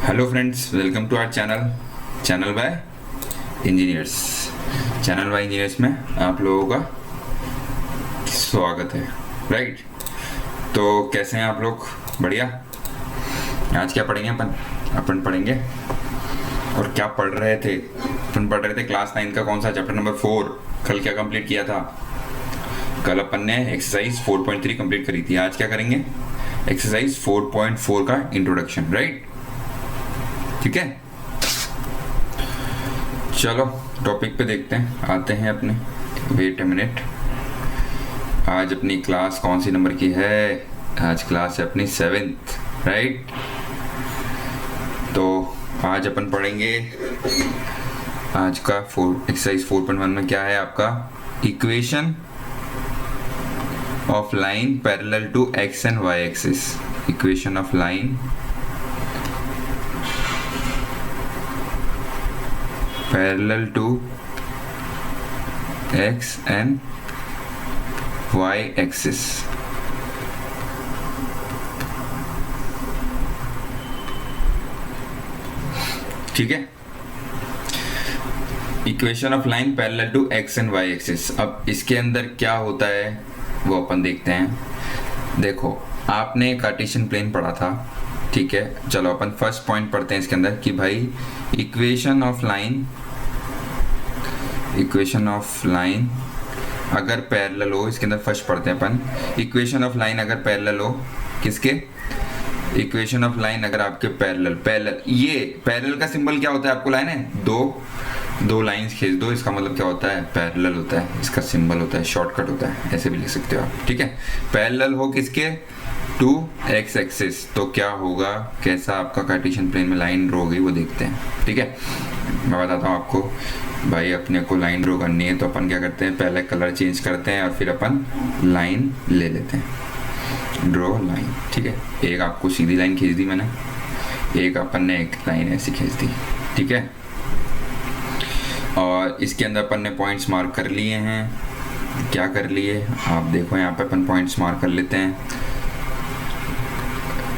Hello friends, welcome to our channel by engineers. Channel by engineers में आप लोगों का स्वागत है। राइट, तो कैसे हैं आप लोग? बढ़िया। आज क्या पढ़ेंगे? अपन पढ़ेंगे और क्या पढ़ रहे थे? अपन पढ़ रहे थे क्लास 9 का कौन सा चैप्टर नंबर 4। कल क्या कंप्लीट किया था? कल अपन ने एक्सरसाइज 4.3 कंप्लीट करी थी। आज क्या करेंगे? एक्सरसाइज 4.4 का इंट्रोडक्शन। राइट, ठीक है। चलो टॉपिक पे देखते हैं, आते हैं अपने। वेट अ मिनट, आज अपनी क्लास कौन सी नंबर की है? आज क्लास है अपनी 7th। राइट, तो आज अपन पढ़ेंगे आज का एक्सरसाइज 4.1 में क्या है आपका? Equation of line parallel to x and y axis. Equation of line parallel to x and y axis। ठीक है, equation of line parallel to x and y axis. अब इसके अंदर क्या होता है वो अपन देखते हैं। देखो, आपने कार्टेशियन प्लेन पढ़ा था, ठीक है। चलो अपन फर्स्ट पॉइंट पढ़ते हैं इसके अंदर कि भाई इक्वेशन ऑफ लाइन अगर पैरेलल हो, इसके अंदर फर्स्ट पढ़ते हैं अपन। इक्वेशन ऑफ लाइन अगर पैरेलल हो, किसके? इक्वेशन ऑफ लाइन अगर आपके पैरेलल, ये पैरेलल का सिंबल क्या होता है? आपको लाइन है, दो लाइंस खींच दो, इसका मतलब क्या होता है? पैरेलल होता है। इसका सिंबल होता है, शॉर्टकट होता है, ऐसे भी लिख सकते हो आप, ठीक है। पैरेलल हो किसके? To x axis. तो क्या होगा, कैसा आपका कार्टेशियन प्लेन में लाइन ड्रॉ होगी वो देखते हैं, ठीक है। मैं बताता हूँ आपको। भाई अपने को लाइन ड्रॉ करनी है तो अपन क्या करते हैं? पहले कलर चेंज करते हैं और फिर अपन लाइन ले लेते हैं। ड्रॉ लाइन, ठीक है। एक आपको सीधी लाइन खींच दी मैंने, एक अपन ने एक लाइन ऐसी खींच दी, ठीक है। और इसके अंदर अपन ने पॉइंट्स मार्क कर लिए हैं। क्या कर लिए आप देखो, यहाँ पे अपन पॉइंट्स मार्क कर लेते हैं।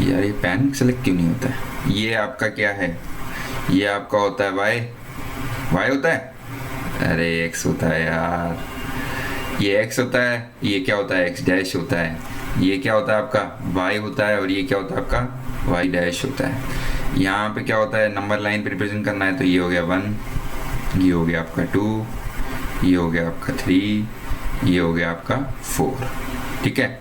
यार ये पेन सेलेक्ट क्यों नहीं होता है? ये आपका क्या है? ये आपका होता है वाई होता है। अरे एक्स होता है यार, ये एक्स होता है। ये क्या होता है? एक्स डैश होता है। ये क्या होता है आपका? वाई होता है। और ये क्या होता है आपका? वाई डैश होता है। यहाँ पे क्या होता है? नंबर लाइन पे रिप्रेजेंट करना है, तो ये हो गया 1, ये हो गया आपका 2, ये हो गया आपका 3, ये हो गया आपका 4, ठीक है।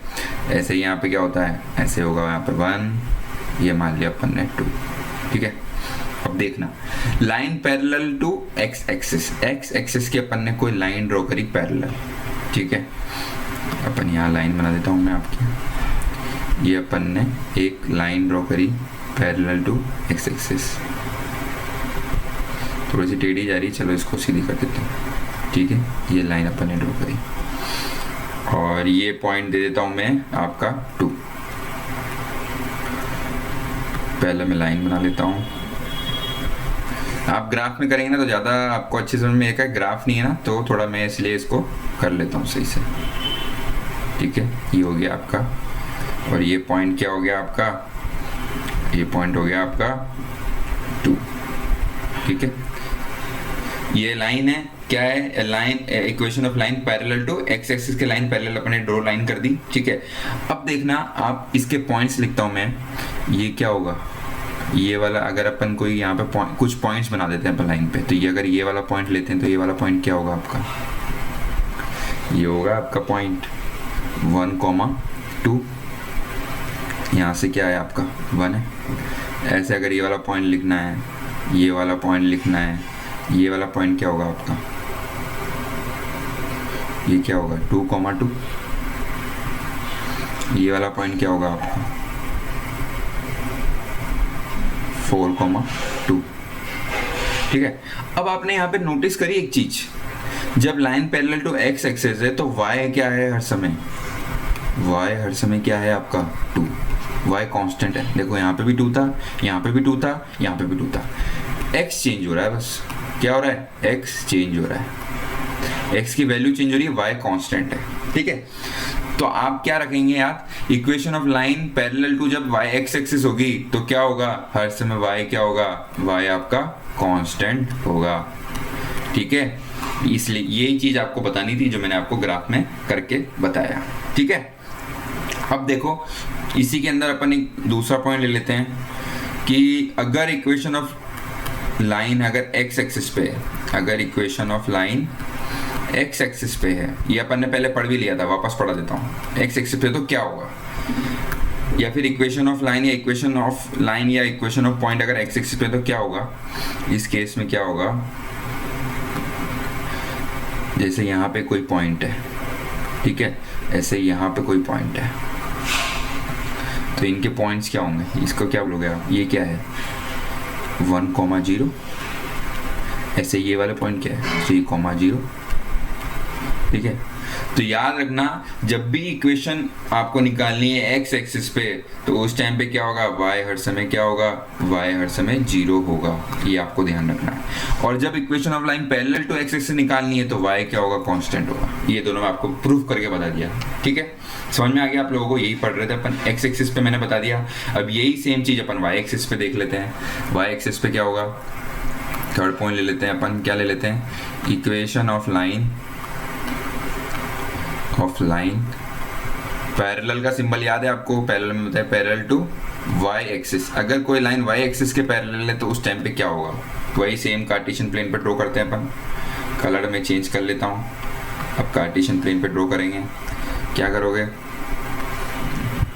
ऐसे ही यहाँ पे क्या होता है? ऐसे होगा यहाँ पे 1, ये मान लिया अपन ने 2, ठीक है। अब देखना, line parallel to x axis. X axis की अपन ने कोई लाइन ड्रॉ करी पैरेलल, ठीक है। अपन यहाँ लाइन बना देता हूँ मैं आपकी। ये अपन ने एक लाइन ड्रॉ करी पैरेलल टू एक्स एक्सिस। थोड़ी सी टेढ़ी जा रही, चलो इसको सीधी कर देता हूँ, ठीक है। ये लाइन अपन ने ड्रॉ करी और ये पॉइंट दे देता हूं मैं आपका 2। पहले मैं लाइन बना लेता हूं। आप ग्राफ में करेंगे ना तो ज़्यादा आपको अच्छी समझ में आएगा। ग्राफ नहीं है ना, तो थोड़ा मैं इसलिए इसको कर लेता हूं सही से, ठीक है। ये हो गया आपका, और ये पॉइंट क्या हो गया आपका? ये पॉइंट हो गया आपका 2, ठीक है। ये लाइन है, क्या है? Line, equation of line parallel to x axis के लाइन पैरेलल अपने ड्रॉ लाइन कर दी, ठीक है। अब देखना, आप इसके पॉइंट्स लिखता हूं मैं। ये क्या होगा? ये वाला अगर अपन कोई यहाँ पे कुछ पॉइंट्स बना देते हैं अपन लाइन पे, तो ये अगर ये वाला पॉइंट लेते हैं तो ये वाला पॉइंट क्या होगा आपका? ये होगा आपका पॉइंट 1, 2। यहाँ से क्या है आपका? 1 है। ऐसे अगर ये वाला पॉइंट लिखना है, ये वाला पॉइंट लिखना है, ये वाला पॉइंट क्या होगा आपका? ये क्या होगा? 2, 2। ये वाला पॉइंट क्या होगा आपका? 4, 2, ठीक है। अब आपने यहाँ पे नोटिस करी एक चीज, जब line parallel to x axis है तो y क्या है हर समय? y हर समय क्या है आपका? 2। y कांस्टेंट है। देखो यहाँ पे भी 2 था, यहाँ पे भी 2 था, यहाँ पे भी 2 था। x चेंज हो रहा है, बस क्या हो रहा है? x चेंज हो रहा है। x की वैल्यू चेंज हो रही है, y कांस्टेंट है, ठीक है। तो आप क्या रखेंगे यार, equation of line parallel to जब y एक्स एक्सिस होगी तो क्या होगा, हर समय y क्या होगा, y आपका कांस्टेंट होगा। ठीक है, इसलिए यही चीज आपको बतानी थी जो मैंने आपको ग्राफ में करके बताया। ठीक है, अब देखो इसी के अंदर अपन एक दूसरा पॉइंट ले लेते हैं कि अगर इक्वेशन ऑफ लाइन अगर x एक्सिस पे है, अगर equation of line x axis पे है, ये अपन ने पहले पढ़ भी लिया था, वापस पढ़ा देता हूँ, x एक्सिस पे तो क्या होगा, या फिर इक्वेशन ऑफ लाइन या इक्वेशन ऑफ लाइन या इक्वेशन ऑफ पॉइंट अगर x एक्सिस पे तो क्या होगा। इस केस में क्या होगा, जैसे यहाँ पे कोई पॉइंट है, ठीक है, ऐसे यहाँ पे कोई पॉइंट है, तो इनके पॉइंट्स क्या होंगे, इसको क्या बोलोगे आप, ये क्या है 1,0, ऐसे ये वाले पॉइंट क्या है 3,0। ठीक है, तो याद रखना जब भी इक्वेशन आपको निकालनी है x एक्सिस पे तो उस टाइम पे क्या होगा, y हर समय क्या होगा, y हर समय 0 होगा, ये आपको ध्यान रखना है। और जब equation of line parallel to x axis निकालनी है तो y क्या होगा, कांस्टेंट होगा। ये दोनों मैं आपको प्रूफ करके बता दिया। ठीक है, समझ में आ गया आप लोगों को, यही पढ़ रहे थे अपन, x एक्सिस पे मैंने बता दिया। अब यही सेम चीज अपन y एक्सिस पे देख लेते हैं। y एक्सिस पे क्या होगा, थर्ड पॉइंट ले लेते हैं अपन, क्या ले लेते हैं, इक्वेशन ऑफ लाइन पैरेलल का सिंबल याद है आपको, पैरेलल में बताया पैरेलल टू y एक्सिस। अगर कोई लाइन y एक्सिस के पैरेलल है तो उस टाइम पे क्या होगा, वही सेम कार्टेशियन प्लेन पे ड्रॉ करते हैं अपन। कलर में चेंज कर लेता हूँ, अब कार्टेशियन प्लेन पे ड्रॉ करेंगे, क्या करोगे,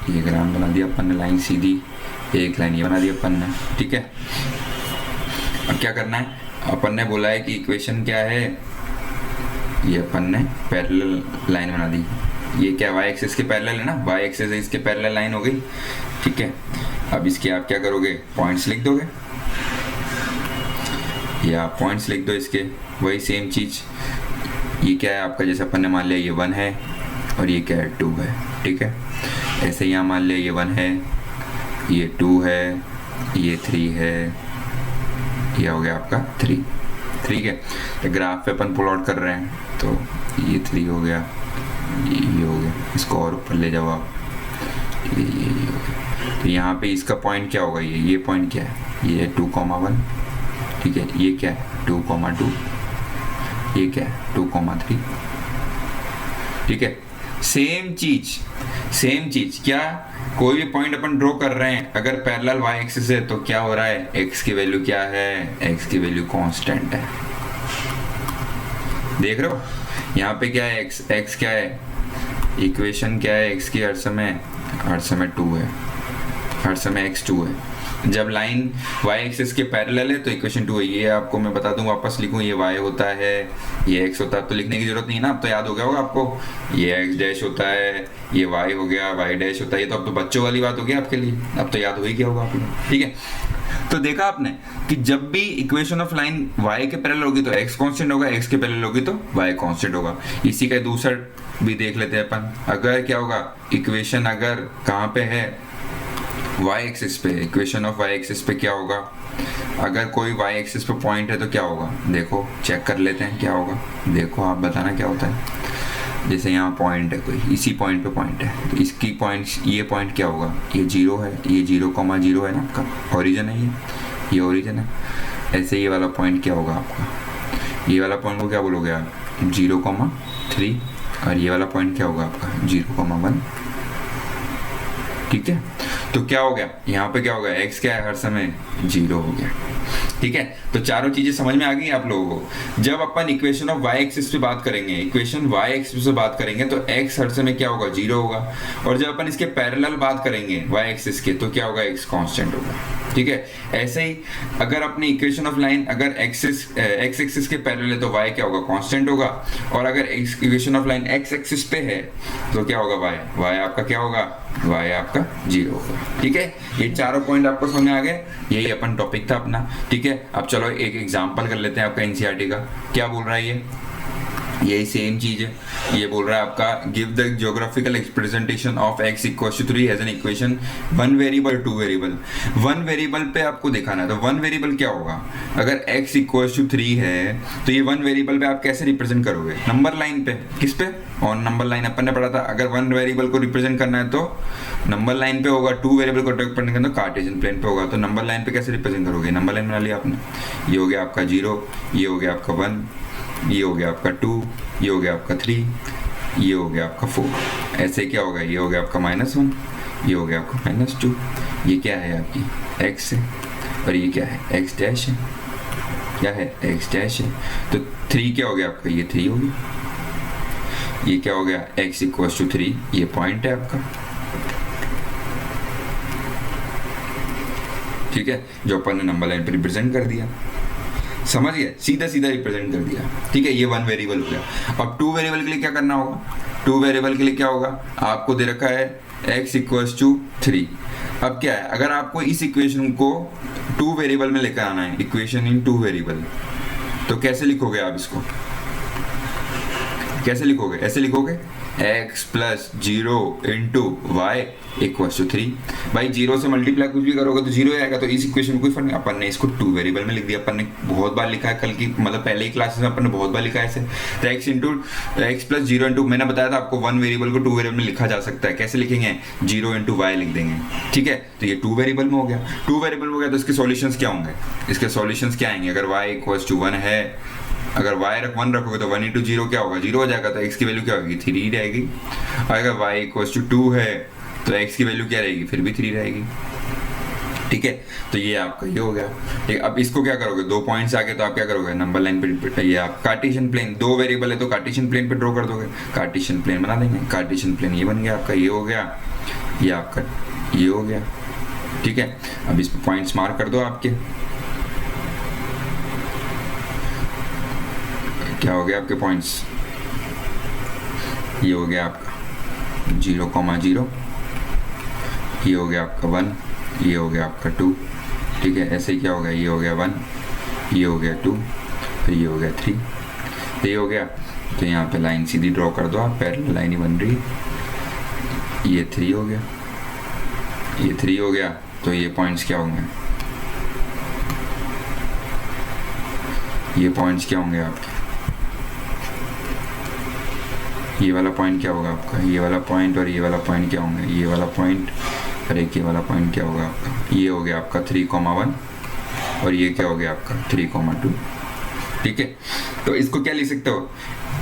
ये ग्राम बना दिया अपन ने, लाइन सीधी, एक लाइन ये बना दी अपन ने। ठीक है, अब क्या करना है, अपन ने बोला है कि इक्वेशन क्या है, ये अपन ने पैरेलल लाइन बना दी, ये क्या y एक्सिस के पैरेलल है ना, y एक्सिस इसके पैरेलल लाइन हो गई। ठीक है, अब इसके आप क्या करोगे, पॉइंट्स लिख दोगे, या पॉइंट्स लिख दो इसके, वही सेम चीज, ये क्या है आपका, जैसे अपन ने मान लिया ये 1 है और ये क्या है 2 है। ठीक है, ऐसे यहाँ मान लिया ये 1 है, ये 2 है, ये 3 है, ये हो गया आपका 3। ठीक है, तो ग्राफ पे अपन पुल आउट कर रहे हैं, तो ये 3 हो गया, ये हो गया, इसको और ऊपर ले जाओ आप, ये हो गया। तो यहाँ पे इसका पॉइंट क्या होगा, ये पॉइंट क्या है, ये 2,1। ठीक है, ये क्या है 2,2, ये क्या है 2,3। ठीक है, सेम चीज क्या, कोई भी पॉइंट अपन ड्रॉ कर रहे हैं अगर पैरेलल y एक्सिस है तो क्या हो रहा है, x की वैल्यू क्या है, x की वैल्यू कांस्टेंट है। देख रहे हो यहाँ पे क्या है, x क्या है, इक्वेशन क्या है, x की हर समय 2 है, हर समय x 2 है। जब लाइन y एक्सिस के पैरेलल है तो इक्वेशन 2 है। ये आपको मैं बता दूं, वापस लिखूं, ये y होता है, ये x होता है, तो लिखने की जरूरत नहीं है ना, अब तो याद हो गया होगा आपको, ये x डैश होता है, ये y हो गया, y डैश होता है, ये तो अब तो बच्चों वाली बात हो गई आपके लिए, अब तो याद हो ही गया होगा आप लोग। ठीक है, तो देखा आपने कि जब भी इक्वेशन ऑफ लाइन y के पैरेलल होगी तो x कांस्टेंट होगा, x के पैरेलल होगी तो y कांस्टेंट होगा। इसी का दूसरा भी देख लेते हैं अपन, अगर क्या होगा, इक्वेशन अगर कहाँ पे है, y एक्सिस पे, इक्वेशन ऑफ y एक्सिस पे क्या होगा, अगर कोई y एक्सिस पे पॉइंट है तो क्या होगा, देखो चेक कर लेते हैं क्या होगा, देखो आप बताना क्या होता है। जैसे यहाँ पॉइंट है कोई, इसी पॉइंट पे पॉइंट है, तो इसकी पॉइंट्स, ये पॉइंट क्या होगा, ये 0 है, ये 0,0 है ना आपका, ओरिजिन है ये ओरिजिन है। ऐसे ये वाला पॉइंट क्या होगा आपका, ये वाला पॉइंट को क्या बोलोगे आप, 0,3, और ये वाला पॉइंट क्या होगा आपका 0,1। ठीक है, तो क्या हो गया, यहाँ पे क्या होगा, x क्या है, हर समय 0 हो गया। ठीक है, तो चारों चीजें समझ में आ गई आप लोगों को। जब अपन इक्वेशन ऑफ y एक्सिस पे बात करेंगे, इक्वेशन y एक्सिस पे बात करेंगे तो x हर समय क्या होगा, 0 होगा, और जब अपन इसके पैरेलल बात करेंगे y एक्सिस के तो क्या होगा, x कांस्टेंट होगा। ठीक है, ऐसे ही अगर अपनी इक्वेशन ऑफ लाइन अगर x एक्सिस के पैरेलल है तो y क्या होगा, कांस्टेंट होगा, और अगर equation of line x axis पे है तो क्या होगा, y आपका क्या होगा, y आपका 0 होगा। ठीक है, ये चारों पॉइंट आपको समझ में आ गए, यही अपन टॉपिक था अपना। ठीक है, अब चलो एक एग्जांपल कर लेते हैं आपका एनसीईआरटी का, क्या बोल रहा है ये, यही सेम चीज है। ये बोल रहा है आपका give the geographical representation of x equals to 3 as an equation, one variable two variable. One variable पे आपको दिखाना है, तो वन वेरिएबल क्या होगा, अगर x इक्वल्स टू 3 है तो ये वन वेरिएबल पे आप कैसे रिप्रेजेंट करोगे, नंबर लाइन पे। किस पे, ऑन नंबर लाइन अपन ने पढ़ा था। अगर वन वेरिएबल को रिप्रेजेंट करना है तो नंबर लाइन पे होगा, टू वेरिएबल को रिप्रेजेंट करना तो कार्टेशियन प्लेन पे होगा। तो नंबर लाइन पे कैसे रिप्रेजेंट करोगे, नंबर लाइन बना लिया आपने, ये हो गया आपका 0, ये हो गया आपका 1, ये हो गया आपका 2, ये हो गया आपका 3, ये हो गया आपका 4। ऐसे क्या होगा, ये हो गया आपका -1, ये हो गया आपका -2। ये क्या है आपकी x है, और ये क्या है x डैश है, क्या है x डैश है। तो 3 क्या हो गया आपका, ये 3 हो गया। ये क्या हो गया, x इक्वल्स टू 3, ये पॉइंट है आपका, ठीक है, जो अपन ने नंबर लाइन पे रिप्रेजेंट कर दिया। समझ गए, सीधा सीधा रिप्रेजेंट कर दिया, ठीक है। ये वन वेरिएबल हो गया। अब टू वेरिएबल के लिए क्या करना होगा, टू वेरिएबल के लिए क्या होगा, आपको दे रखा है x इक्वल्स टू 3। अब क्या है, अगर आपको इस इक्वेशन को टू वेरिएबल में लेकर आना है, इक्वेशन इन टू वेरिएबल, तो कैसे लिखोगे आप इसको, कैसे लिखोगे, ऐसे लिखोगे x plus 0 into y equals to 3। भाई 0 से मल्टीप्लाई कुछ भी करोगे तो 0 आएगा, तो इस इक्वेशन में कोई फर्क नहीं। अपन ने इसको टू वेरिएबल में लिख दिया, अपन ने बहुत बार लिखा है, कल की मतलब पहले ही क्लासेस में अपन ने बहुत बार लिखा है ऐसे। तो x प्लस 0 इंटू, मैंने बताया था आपको वन वेरिएबल को टू वेरिएबल में लिखा जा सकता है। कैसे लिखेंगे, 0 इंटू वाई लिख देंगे, ठीक है। तो ये टू वेरिएबल में हो गया, टू वेरिएबल में हो गया। तो इसके सॉल्यूशंस क्या होंगे, इसके सॉल्यूशंस क्या आएंगे, अगर y इक्वल्स टू 1 है, अगर y 1 रखोगे तो 1 इंटू 0 क्या होगा, 0 हो जाएगा, तो x की वैल्यू क्या होगी, 3 रहेगी। अगर y इक्वल्स टू 2 है तो x की वैल्यू क्या रहेगी, फिर भी 3 रहेगी, ठीक है। तो ये आपका ये हो गया, ठीक। अब इसको क्या करोगे, दो पॉइंट्स आगे तो आप क्या करोगे, नंबर लाइन पे, ये आप कार्टेशियन प्लेन, दो वेरिएबल है तो कार्टेशियन प्लेन पे ड्रॉ कर दोगे, कार्टेशियन प्लेन बना देंगे। कार्टेशियन प्लेन ये बन गया आपका, ये हो गया, ये आपका ये हो गया, ठीक है। अब इस पे पॉइंट्स मार्क कर दो आपके, क्या हो गया आपके पॉइंट्स, ये हो गया आपका 0,0, ये हो गया आपका 1, ये हो गया आपका 2, ठीक है। ऐसे क्या हो गया, ये हो गया 1, ये हो गया 2, फिर ये हो गया 3, ये हो गया। तो यहाँ पे लाइन सीधी ड्रॉ कर दो आप, पैरेलल लाइन ही बन रही है। ये 3 हो गया, ये 3 हो गया। तो ये पॉइंट्स क्या होंगे, ये पॉइंट्स क्या होंगे आपके, ये वाला पॉइंट क्या होगा आपका, ये वाला पॉइंट और ये वाला पॉइंट क्या होंगे, ये वाला पॉइंट और एक ये वाला पॉइंट क्या होगा आपका, ये हो गया आपका 3,1 और ये क्या हो गया आपका 3,2, ठीक है। तो इसको क्या लिख सकते हो,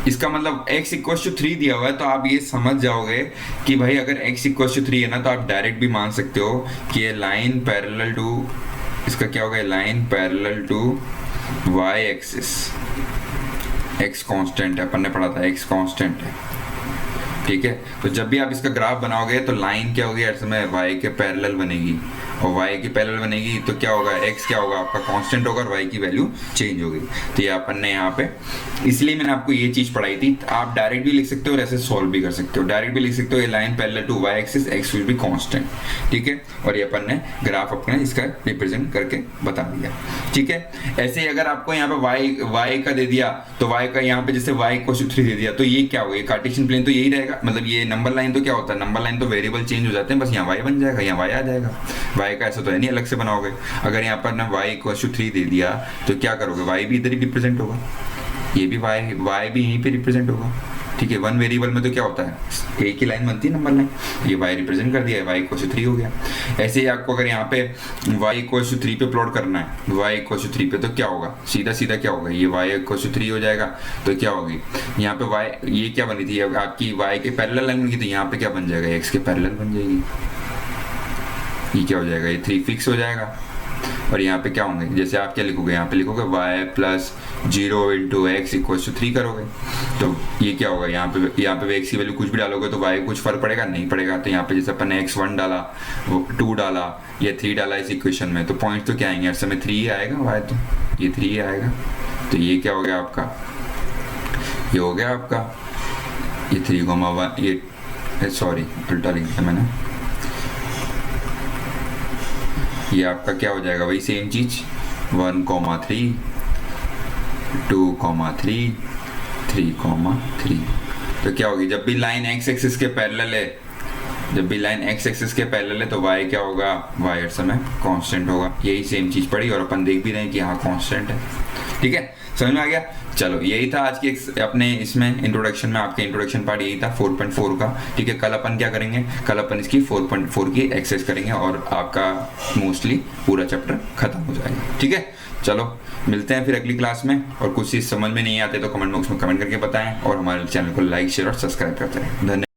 इसका मतलब x इक्वल्स टू 3 दिया हुआ है, तो आप ये समझ जाओगे कि भाई अगर x इक्वल्स टू 3 है ना, तो आप डायरेक्ट भी मान सकते हो कि ये लाइन पैरेलल टू, इसका क्या होगा, line parallel to y axis, x constant है, अपन ने पढ़ा था x कांस्टेंट है, ठीक है। तो जब भी आप इसका ग्राफ बनाओगे तो लाइन क्या होगी, हर समय y के पैरेलल बनेगी, और y की पैरेलल बनेगी तो क्या होगा, x क्या होगा आपका कांस्टेंट होगा और y की वैल्यू चेंज होगी। तो ये अपन ने यहाँ पे, इसलिए मैंने आपको ये चीज पढ़ाई थी। आप डायरेक्ट भी लिख सकते हो और ऐसे सॉल्व भी कर सकते हो। डायरेक्ट भी लिख सकते हो, ये line parallel to y axis, x will be constant, ठीक है। और ये अपन ने ग्राफ अपने इसका रिप्रेजेंट करके बता दिया, ठीक है। ऐसे ही अगर आपको यहाँ पे y का दे दिया, तो y का यहाँ पे जैसे y इक्वल टू 3 दे दिया, तो ये क्या होगा, कार्टेशियन प्लेन तो यही रहेगा। मतलब ये नंबर लाइन तो क्या होता है, नंबर लाइन तो वेरिएबल चेंज हो जाते हैं, बस यहाँ y बन जाएगा, यहाँ y आ जाएगा। y का ऐसा तो है नहीं अलग से बनाओगे। अगर यहाँ पर ना y इक्वल टू 3 दे दिया तो क्या करोगे, y भी इधर ही रिप्रेजेंट होगा, ये भी y भी यहीं पे रिप्रेजेंट होगा, ठीक है। वन वेरिएबल में तो क्या होता है, एक ही लाइन बनती है नंबर लाइन, ये y रिप्रेजेंट कर दिया है, y इक्वल टू 3 हो गया। ऐसे ही आपको अगर यहाँ पे y इक्वल टू 3 पे प्लॉट करना है, y इक्वल टू 3 पे, तो क्या होगा, सीधा सीधा क्या होगा, ये y इक्वल टू 3 हो जाएगा। तो क्या होगी, यहाँ पे y, ये क्या बनी थी आपकी, y के पैरेलल लाइन बनी, तो यहाँ पे क्या बन जाएगा, x के पैरेलल बन जाएगी। ये क्या हो जाएगा, ये 3 फिक्स हो जाएगा। और यहाँ पे क्या होंगे, जैसे आप क्या लिखोगे, यहाँ पे लिखोगे y plus 0 into x equal to 3 करोगे, तो ये क्या होगा, यहाँ पे x की वैल्यू कुछ भी डालोगे तो y कुछ फर्क पड़ेगा, नहीं पड़ेगा। तो यहाँ पे जैसे अपन ने x1 डाला, 2 डाला या 3 डाला इस इक्वेशन में, तो पॉइंट तो क्या आएंगे, हर समय 3 ही आएगा, y तो ये 3 ही आएगा। तो ये क्या हो गया आपका, ये हो गया आपका ये 3,1, ये सॉरी उल्टा लिख दिया मैंने, ये आपका क्या हो जाएगा, वही सेम चीज 1,3, 2,3, 3,3। तो क्या होगी, जब भी लाइन एक्स एक्सिस के पैरेलल है, जब भी लाइन एक्स एक्सिस के पैरेलल है तो y क्या होगा, y हर समय कांस्टेंट होगा। यही सेम चीज पड़ी और अपन देख भी रहे हैं कि हाँ कांस्टेंट है। ठीक है, समझ में आ गया। चलो यही था आज की अपने इसमें इंट्रोडक्शन में, आपके इंट्रोडक्शन पार्ट यही था 4.4 का। ठीक है, कल अपन क्या करेंगे, कल अपन इसकी 4.4 की एक्सेस करेंगे और आपका मोस्टली पूरा चैप्टर खत्म हो जाएगा। ठीक है, चलो मिलते हैं फिर अगली क्लास में। और कुछ चीज समझ में नहीं आते तो कमेंट बॉक्स में कमेंट करके बताएं और हमारे चैनल को लाइक शेयर और सब्सक्राइब करते हैं। धन्यवाद।